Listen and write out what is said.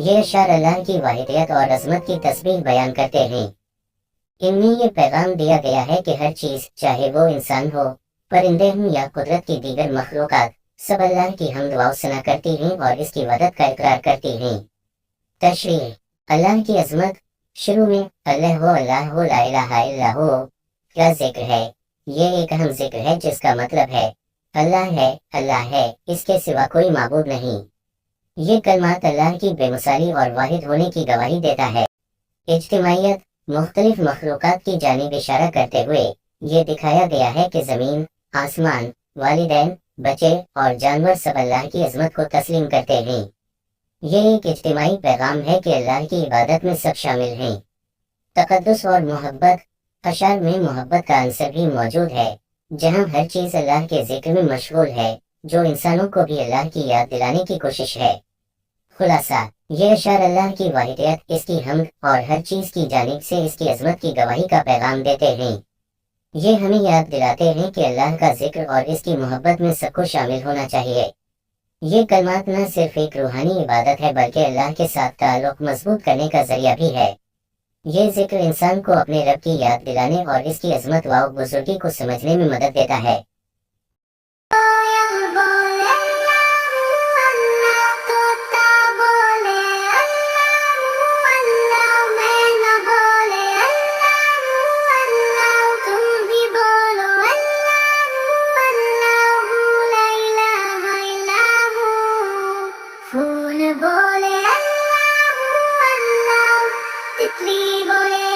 یہ اشعار اللہ کی واحدیت اور عظمت کی تسبیح بیان کرتے ہیں۔ ان میں یہ پیغام دیا گیا ہے کہ ہر چیز، چاہے وہ انسان ہو، پرندے ہوں یا قدرت کی دیگر مخلوقات، سب اللہ کی حمد و ثنا کرتی ہیں اور اس کی مدد کا اقرار کرتی ہیں۔ تشریح: اللہ کی عظمت۔ شروع میں اللہ لا الہ الا ہو کا ذکر ہے۔ یہ ایک اہم ذکر ہے جس کا مطلب ہے اللہ ہے، اس کے سوا کوئی معبود نہیں۔ یہ کلمات اللہ کی بے مثالی اور واحد ہونے کی گواہی دیتا ہے۔ اجتماعیت: مختلف مخلوقات کی جانب اشارہ کرتے ہوئے یہ دکھایا گیا ہے کہ زمین، آسمان، والدین، بچے اور جانور سب اللہ کی عظمت کو تسلیم کرتے ہیں۔ یہ ایک اجتماعی پیغام ہے کہ اللہ کی عبادت میں سب شامل ہیں۔ تقدس اور محبت: اشعار میں محبت کا عنصر بھی موجود ہے، جہاں ہر چیز اللہ کے ذکر میں مشغول ہے، جو انسانوں کو بھی اللہ کی یاد دلانے کی کوشش ہے۔ خلاصہ: یہ اشعار اللہ کی واحدیت، اس کی حمد اور ہر چیز کی جانب سے اس کی عظمت کی گواہی کا پیغام دیتے ہیں۔ یہ ہمیں یاد دلاتے ہیں کہ اللہ کا ذکر اور اس کی محبت میں سب کو شامل ہونا چاہیے۔ یہ کلمات نہ صرف ایک روحانی عبادت ہے بلکہ اللہ کے ساتھ تعلق مضبوط کرنے کا ذریعہ بھی ہے۔ یہ ذکر انسان کو اپنے رب کی یاد دلانے اور اس کی عظمت و بزرگی کو سمجھنے میں مدد دیتا ہے۔ بولے اللہ اللہ، تتلی بولے